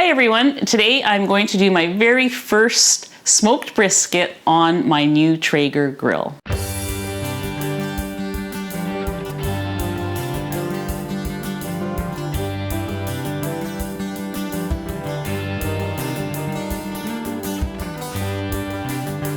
Hi everyone, today I'm going to do my very first smoked brisket on my new Traeger grill.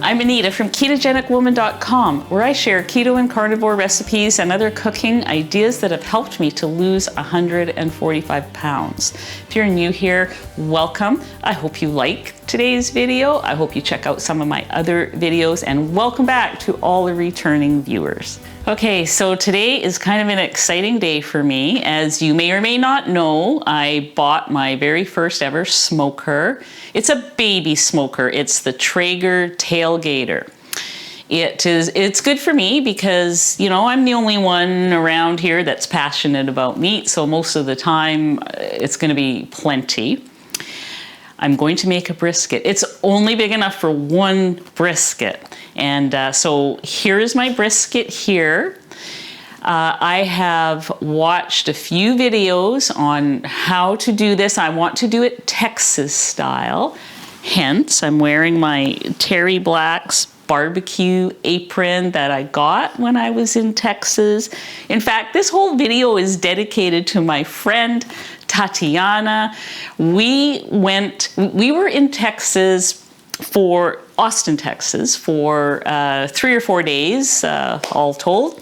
I'm Anita from KetogenicWoman.com, where I share keto and carnivore recipes and other cooking ideas that have helped me to lose 145 pounds. If you're new here, welcome. I hope you like today's video. I hope you check out some of my other videos, and welcome back to all the returning viewers. Okay, so today is kind of an exciting day for me. As you may or may not know, I bought my very first ever smoker. It's a baby smoker. It's the Traeger Tailgater. It's good for me because, you know, I'm the only one around here that's passionate about meat, so most of the time it's going to be plenty. I'm going to make a brisket. It's only big enough for one brisket. And so here's my brisket here. I have watched a few videos on how to do this. I want to do it Texas style. Hence, I'm wearing my Terry Black's barbecue apron that I got when I was in Texas. In fact, this whole video is dedicated to my friend Tatiana. We were in Texas for Austin, Texas for 3 or 4 days, all told.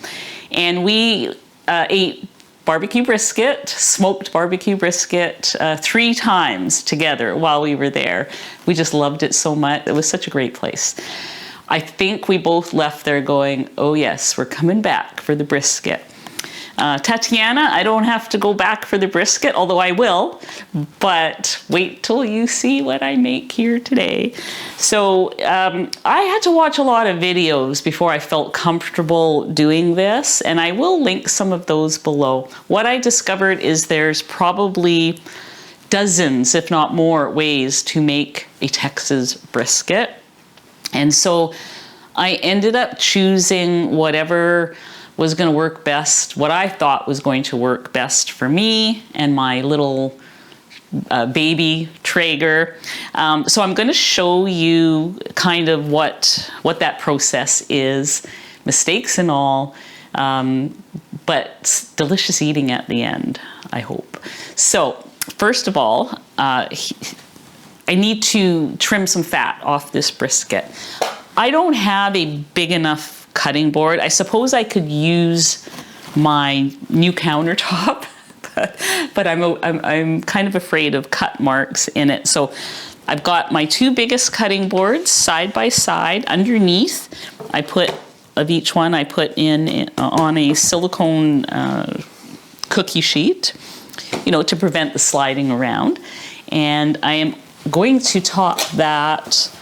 And we ate barbecue brisket, smoked barbecue brisket 3 times together while we were there. We just loved it so much. It was such a great place. I think we both left there going, oh yes, we're coming back for the brisket. Tatiana, I don't have to go back for the brisket, although I will, but wait till you see what I make here today. So I had to watch a lot of videos before I felt comfortable doing this, and I will link some of those below. What I discovered is there's probably dozens, if not more, ways to make a Texas brisket. And so I ended up choosing whatever was going to work best, what I thought was going to work best for me and my little baby Traeger. So I'm going to show you kind of what that process is, mistakes and all, but delicious eating at the end, I hope. So first of all, I need to trim some fat off this brisket. I don't have a big enough cutting board. I suppose I could use my new countertop, but I'm kind of afraid of cut marks in it. So I've got my 2 biggest cutting boards side by side. Underneath, I put of each one, I put in on a silicone cookie sheet, you know, to prevent the sliding around. And I am going to top that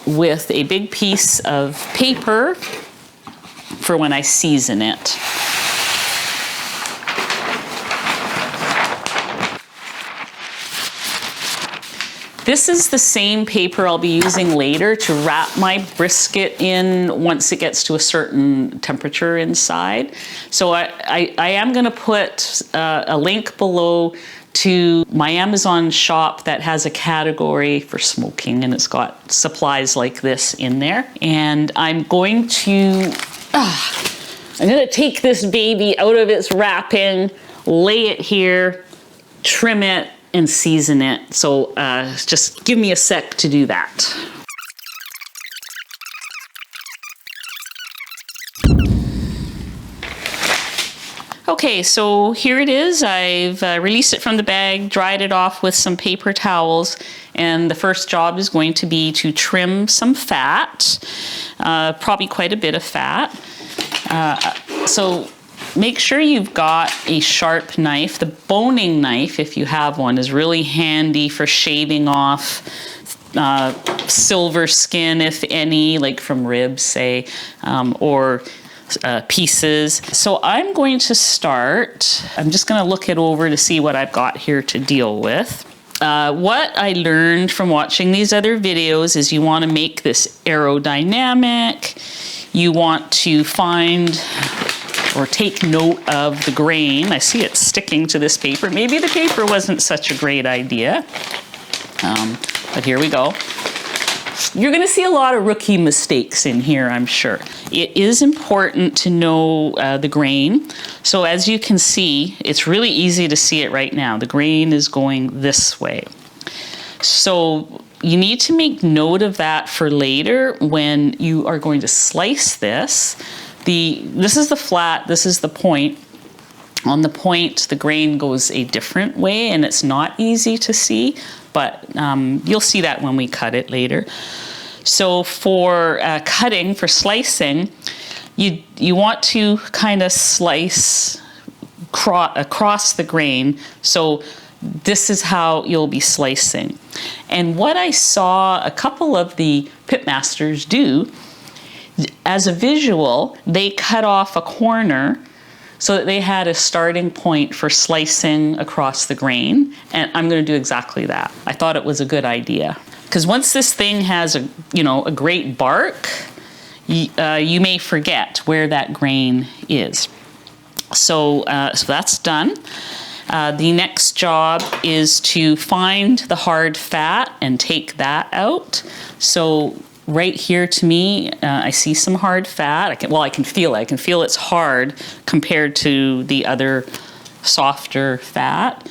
with a big piece of paper for when I season it. This is the same paper I'll be using later to wrap my brisket in once it gets to a certain temperature inside. So I am going to put a link below to my Amazon shop that has a category for smoking, and it's got supplies like this in there. And I'm going to take this baby out of its wrapping, lay it here, trim it, and season it. So just give me a sec to do that. Okay, so here it is. I've released it from the bag, dried it off with some paper towels, and the first job is going to be to trim some fat, probably quite a bit of fat. So make sure you've got a sharp knife. The boning knife, if you have one, is really handy for shaving off silver skin, if any, like from ribs, say, or pieces. So I'm going to start, I'm just going to look it over to see what I've got here to deal with. What I learned from watching these other videos is you want to make this aerodynamic. You want to find or take note of the grain. I see it sticking to this paper. Maybe the paper wasn't such a great idea. But here we go. You're going to see a lot of rookie mistakes in here, I'm sure. It is important to know the grain. So as you can see, it's really easy to see it right now. The grain is going this way. So you need to make note of that for later when you are going to slice this. This is the flat, this is the point. On the point, the grain goes a different way and it's not easy to see, but you'll see that when we cut it later. So for cutting, for slicing, you want to kind of slice across the grain. So this is how you'll be slicing. And what I saw a couple of the pitmasters do, as a visual, they cut off a corner so that they had a starting point for slicing across the grain. And I'm going to do exactly that. I thought it was a good idea. Because once this thing has a great bark, you may forget where that grain is. So that's done. The next job is to find the hard fat and take that out. So right here to me, I see some hard fat. I can feel it. I can feel it's hard compared to the other softer fat.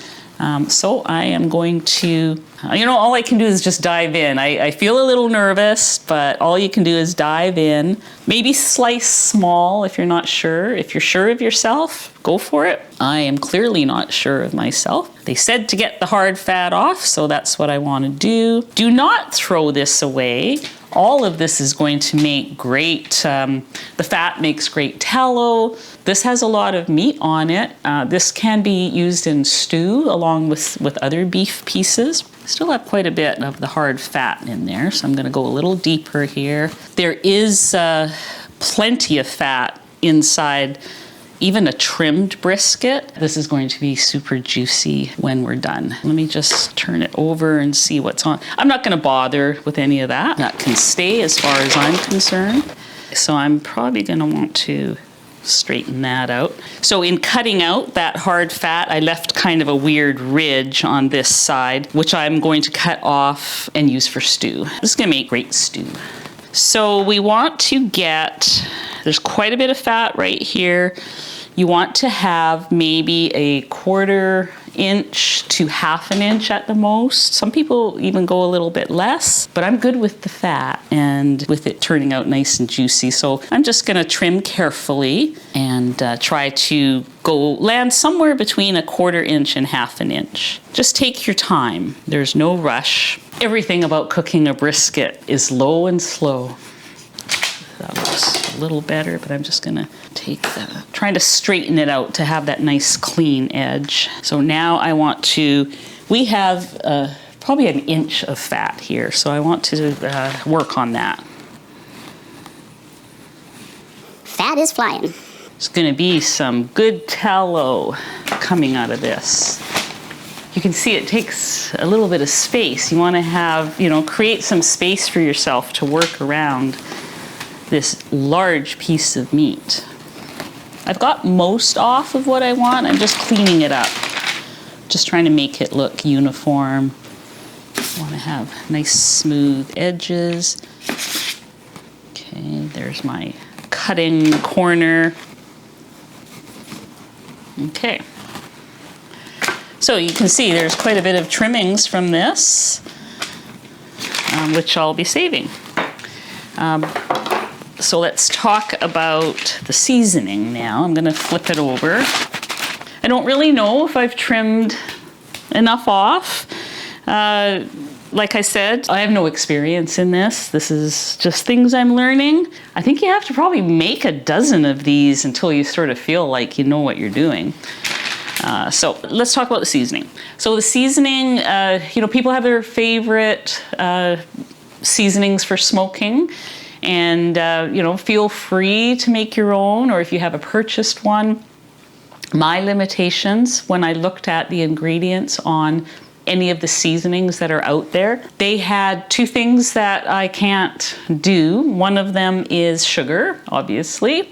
So I am going to, all I can do is just dive in. I feel a little nervous, but all you can do is dive in. Maybe slice small if you're not sure. If you're sure of yourself, go for it. I am clearly not sure of myself. They said to get the hard fat off, so that's what I want to do. Do not throw this away. All of this is going to make great, the fat makes great tallow. This has a lot of meat on it. This can be used in stew along with other beef pieces. Still have quite a bit of the hard fat in there, so I'm going to go a little deeper here. There is plenty of fat inside even a trimmed brisket. This is going to be super juicy when we're done. Let me just turn it over and see what's on. I'm not going to bother with any of that. That can stay as far as I'm concerned. So I'm probably going to want to straighten that out. So in cutting out that hard fat, I left kind of a weird ridge on this side, which I'm going to cut off and use for stew. This is going to make great stew. So we want to get, there's quite a bit of fat right here. You want to have maybe a 1/4 inch to 1/2 inch at the most. Some people even go a little bit less, but I'm good with the fat and with it turning out nice and juicy. So I'm just gonna trim carefully and try to land somewhere between a 1/4 inch and 1/2 inch. Just take your time, there's no rush. Everything about cooking a brisket is low and slow. That looks a little better, but I'm just gonna trying to straighten it out to have that nice clean edge. So now I want to, we have probably 1 inch of fat here, so I want to work on that. Fat is flying. There's gonna be some good tallow coming out of this. You can see it takes a little bit of space. You wanna have, create some space for yourself to work around this large piece of meat. I've got most off of what I want. I'm just cleaning it up. Just trying to make it look uniform. I want to have nice smooth edges. Okay, there's my cutting corner. Okay. So you can see there's quite a bit of trimmings from this, which I'll be saving. So let's talk about the seasoning now. I'm gonna flip it over. I don't really know if I've trimmed enough off. Like I said, I have no experience in this. This is just things I'm learning. I think you have to probably make a dozen of these until you sort of feel like you know what you're doing. So let's talk about the seasoning. So the seasoning, people have their favorite seasonings for smoking. And, feel free to make your own, or if you have a purchased one. My limitations, when I looked at the ingredients on any of the seasonings that are out there, they had 2 things that I can't do. One of them is sugar, obviously.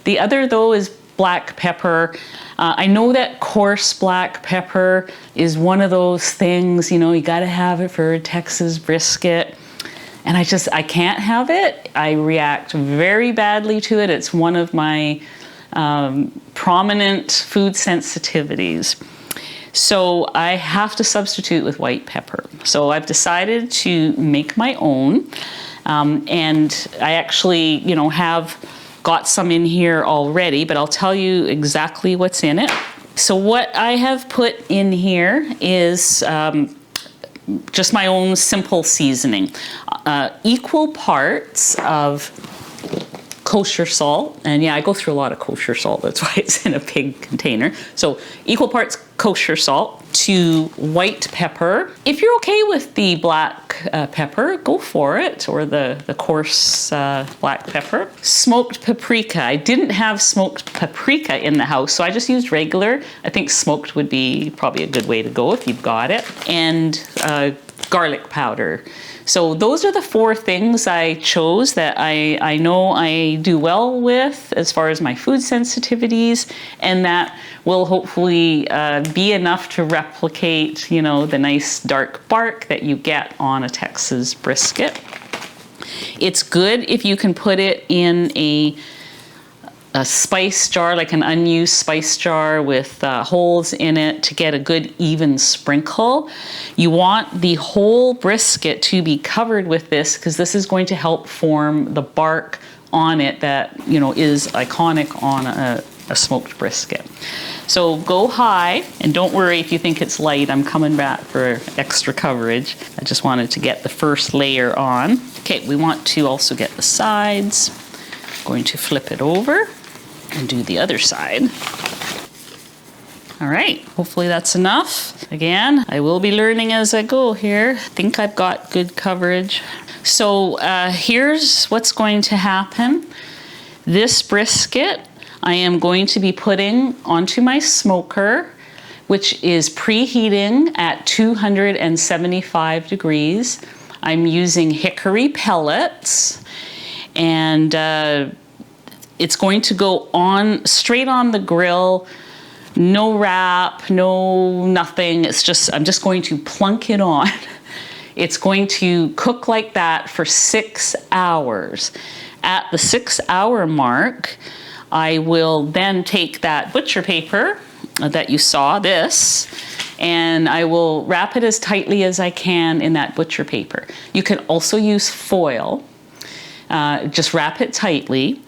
The other, though, is black pepper. I know that coarse black pepper is one of those things, you know, you got to have it for a Texas brisket. And I can't have it. I react very badly to it. It's one of my prominent food sensitivities. So I have to substitute with white pepper. So I've decided to make my own. And I actually, you know, have got some in here already, but I'll tell you exactly what's in it. So what I have put in here is just my own simple seasoning. Equal parts of kosher salt, and yeah, I go through a lot of kosher salt, that's why it's in a big container. So equal parts kosher salt to white pepper. If you're okay with the black pepper, go for it, or the coarse black pepper. Smoked paprika. I didn't have smoked paprika in the house, so I just used regular. I think smoked would be probably a good way to go if you've got it. And garlic powder. So those are the 4 things I chose that I know I do well with as far as my food sensitivities, and that will hopefully be enough to replicate, you know, the nice dark bark that you get on a Texas brisket. It's good if you can put it in a spice jar, like an unused spice jar with holes in it to get a good even sprinkle. You want the whole brisket to be covered with this because this is going to help form the bark on it that, you know, is iconic on a smoked brisket. So go high, and don't worry if you think it's light, I'm coming back for extra coverage. I just wanted to get the first layer on. Okay, we want to also get the sides. I'm going to flip it over and do the other side. All right, hopefully that's enough. Again, I will be learning as I go here. I think I've got good coverage. So here's what's going to happen. This brisket I am going to be putting onto my smoker, which is preheating at 275 degrees. I'm using hickory pellets, and it's going to go on straight on the grill, no wrap, no nothing. It's just, I'm just going to plunk it on. It's going to cook like that for 6 hours. At the 6-hour mark, I will then take that butcher paper that you saw, this, and I will wrap it as tightly as I can in that butcher paper. You can also use foil. Just wrap it tightly.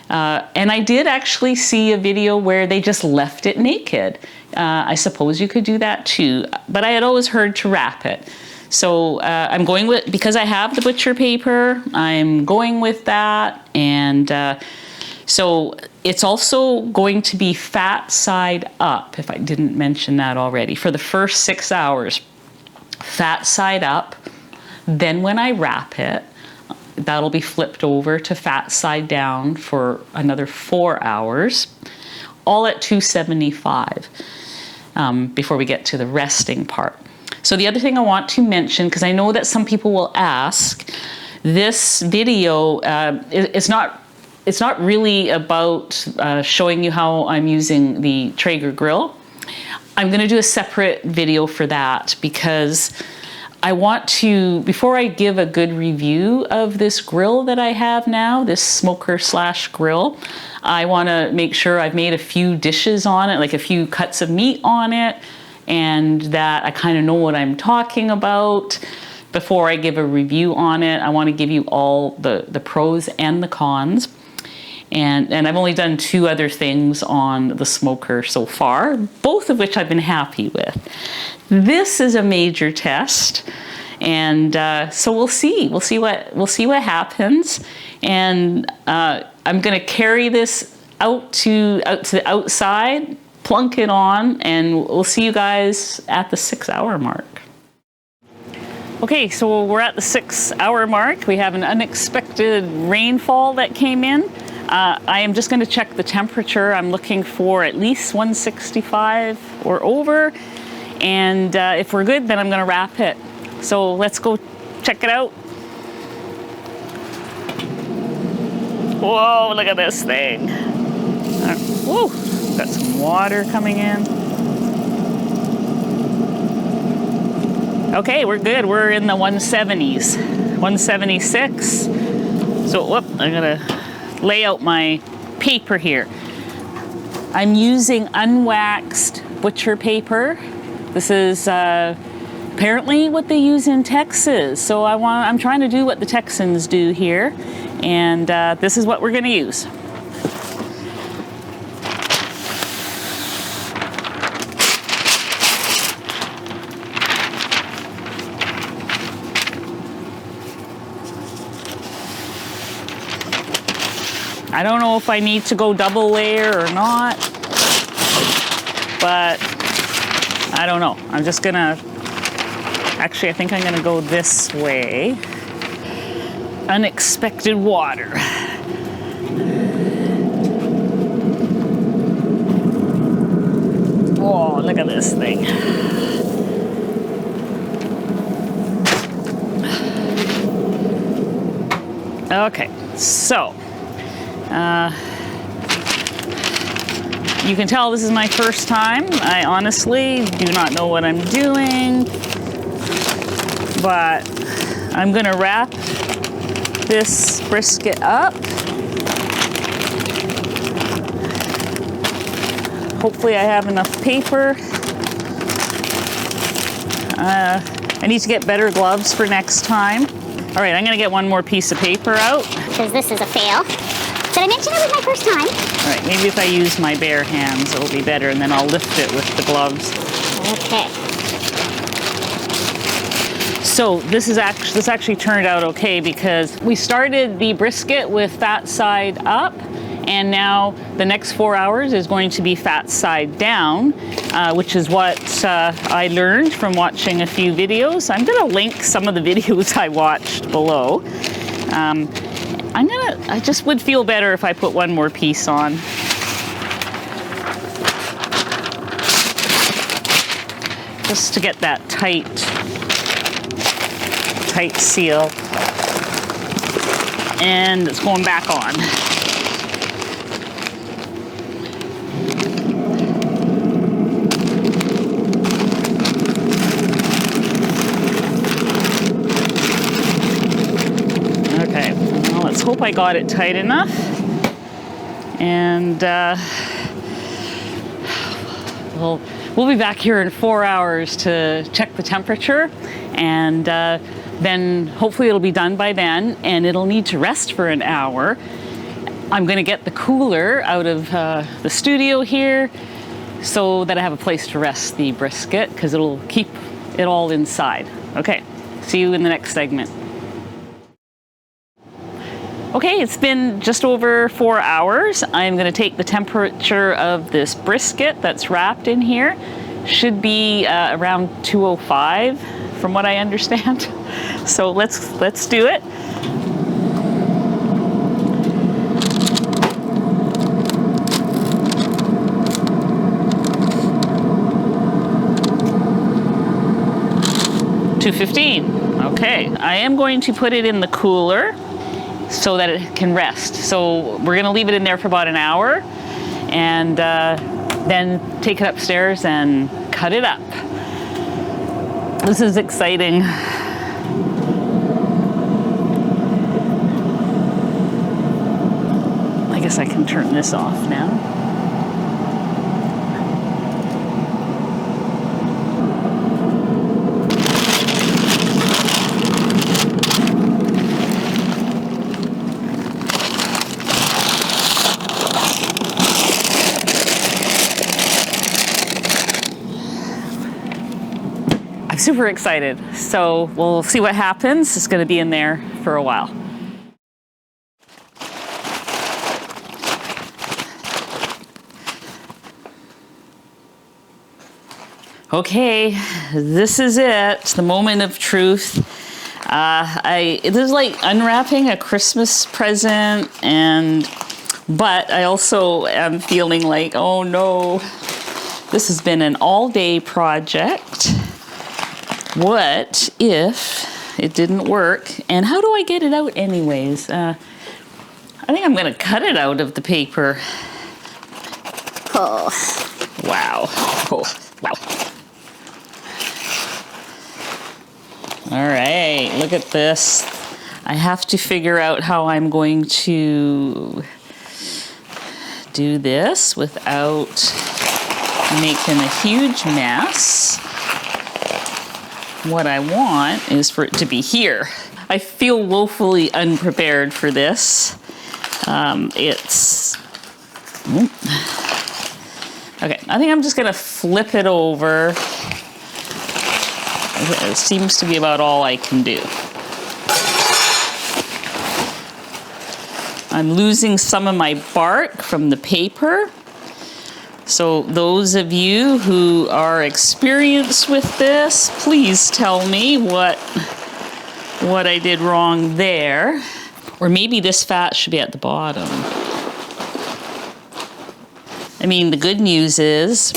And I did actually see a video where they just left it naked. I suppose you could do that too, but I had always heard to wrap it. So I'm going with, because I have the butcher paper, I'm going with that. And so it's also going to be fat side up, if I didn't mention that already, for the first 6 hours. Fat side up. Then when I wrap it, that'll be flipped over to fat side down for another 4 hours, all at 275 before we get to the resting part. So the other thing I want to mention, because I know that some people will ask, this video it's not really about showing you how I'm using the Traeger grill. I'm going to do a separate video for that because I want to, before I give a good review of this grill that I have now, this smoker slash grill, I want to make sure I've made a few dishes on it, like a few cuts of meat on it, and that I kind of know what I'm talking about before I give a review on it. I want to give you all the pros and the cons. And I've only done 2 other things on the smoker so far, both of which I've been happy with. This is a major test, and so we'll see what happens. And I'm going to carry this out to the outside, plunk it on, and we'll see you guys at the 6-hour mark. Okay, so we're at the 6-hour mark. We have an unexpected rainfall that came in. I am just going to check the temperature. I'm looking for at least 165 or over. And if we're good, then I'm going to wrap it. So let's go check it out. Whoa, look at this thing. Whoa. Got some water coming in. Okay, we're good. We're in the 170s, 176. So, whoop, I'm gonna lay out my paper here. I'm using unwaxed butcher paper. This is apparently what they use in Texas. So I'm trying to do what the Texans do here, and this is what we're gonna use. I don't know if I need to go double layer or not, but I don't know. I'm just gonna, actually I think I'm gonna go this way. Unexpected water. Oh, look at this thing. Okay, so you can tell this is my first time. I honestly do not know what I'm doing, but I'm gonna wrap this brisket up. Hopefully I have enough paper. I need to get better gloves for next time. All right, I'm gonna get one more piece of paper out. Because this is a fail. Did I mention it was my first time? All right, maybe if I use my bare hands, it'll be better, and then I'll lift it with the gloves. Okay. So this actually turned out okay because we started the brisket with fat side up, and now the next 4 hours is going to be fat side down, which is what I learned from watching a few videos. I'm gonna link some of the videos I watched below. I just would feel better if I put one more piece on. Just to get that tight seal. And it's going back on. Okay, well, let's hope I got it tight enough. And we'll be back here in 4 hours to check the temperature, and then hopefully it'll be done by then, and it'll need to rest for an hour. I'm gonna get the cooler out of the studio here so that I have a place to rest the brisket, because it'll keep it all inside. Okay, see you in the next segment. Okay, it's been just over 4 hours. I'm gonna take the temperature of this brisket that's wrapped in here. Should be around 205 from what I understand. So let's do it. $215. Okay, I am going to put it in the cooler so that it can rest. So we're gonna leave it in there for about an hour, and then take it upstairs and cut it up. This is exciting. I guess I can turn this off now. Super excited. So we'll see what happens. It's going to be in there for a while. Okay, this is it, the moment of truth. It is like unwrapping a Christmas present, but I also am feeling like, oh no, this has been an all-day project. What if it didn't work? And how do I get it out anyways? I think I'm gonna cut it out of the paper. Oh. Wow. Oh, wow. All right, look at this. I have to figure out how I'm going to do this without making a huge mess. What I want is for it to be here. I feel woefully unprepared for this. Okay, I think I'm just gonna flip it over. It seems to be about all I can do. I'm losing some of my bark from the paper. So those of you who are experienced with this, please tell me what I did wrong there. Or maybe this fat should be at the bottom. I mean, the good news is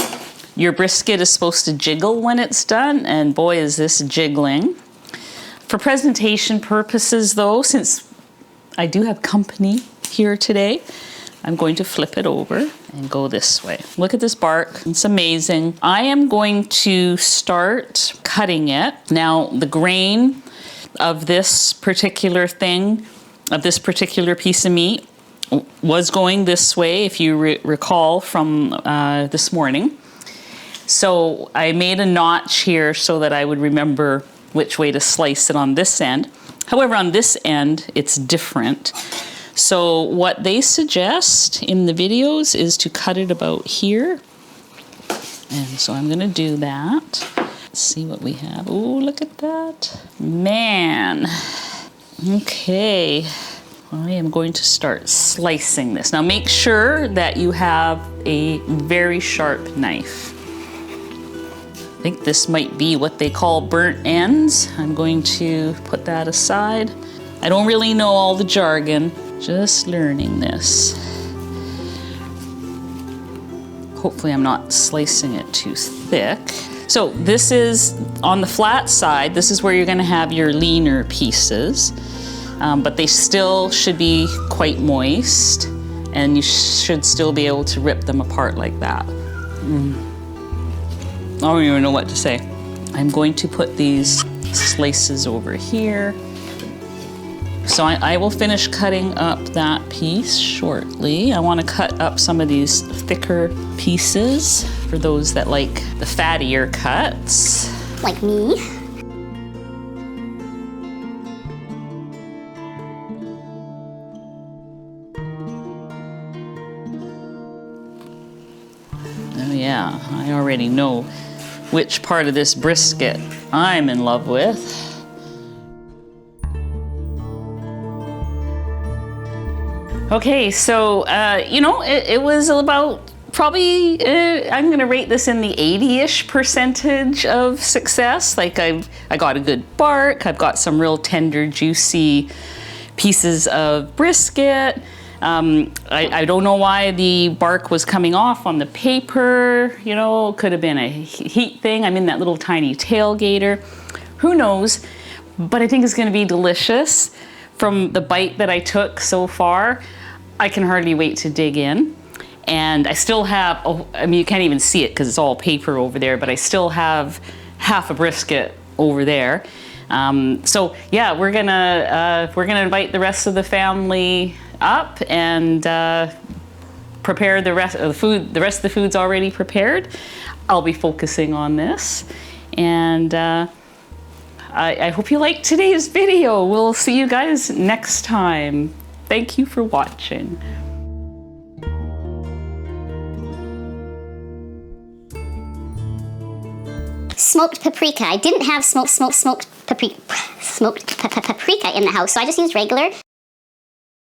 your brisket is supposed to jiggle when it's done, and boy, is this jiggling. For presentation purposes though, since I do have company here today, I'm going to flip it over and go this way. Look at this bark, it's amazing. I am going to start cutting it. Now, the grain of this particular thing, of this particular piece of meat, was going this way, if you recall from this morning. So I made a notch here so that I would remember which way to slice it on this end. However, on this end, it's different. So what they suggest in the videos is to cut it about here. And so I'm gonna do that. Let's see what we have. Oh, look at that. Man. Okay. I am going to start slicing this. Now make sure that you have a very sharp knife. I think this might be what they call burnt ends. I'm going to put that aside. I don't really know all the jargon, just learning this. Hopefully I'm not slicing it too thick. So this is, on the flat side, this is where you're gonna have your leaner pieces. But they still should be quite moist, and you should still be able to rip them apart like that. I don't even know what to say. I'm going to put these slices over here. So I will finish cutting up that piece shortly. I want to cut up some of these thicker pieces for those that like the fattier cuts. Like me. Oh yeah, I already know which part of this brisket I'm in love with. Okay, so, you know, it was about probably, I'm gonna rate this in the 80-ish percentage of success. Like I got a good bark, I've got some real tender, juicy pieces of brisket. I don't know why the bark was coming off on the paper, you know, could have been a heat thing. I'm in that little tiny tailgater. Who knows? But I think it's gonna be delicious. From the bite that I took so far, I can hardly wait to dig in. And I still have, oh, I mean, you can't even see it because it's all paper over there, but I still have half a brisket over there. So yeah, we're gonna invite the rest of the family up and prepare the rest of the food. The rest of the food's already prepared. I'll be focusing on this, and I hope you liked today's video. We'll see you guys next time. Thank you for watching. Smoked paprika. I didn't have smoked paprika in the house, so I just used regular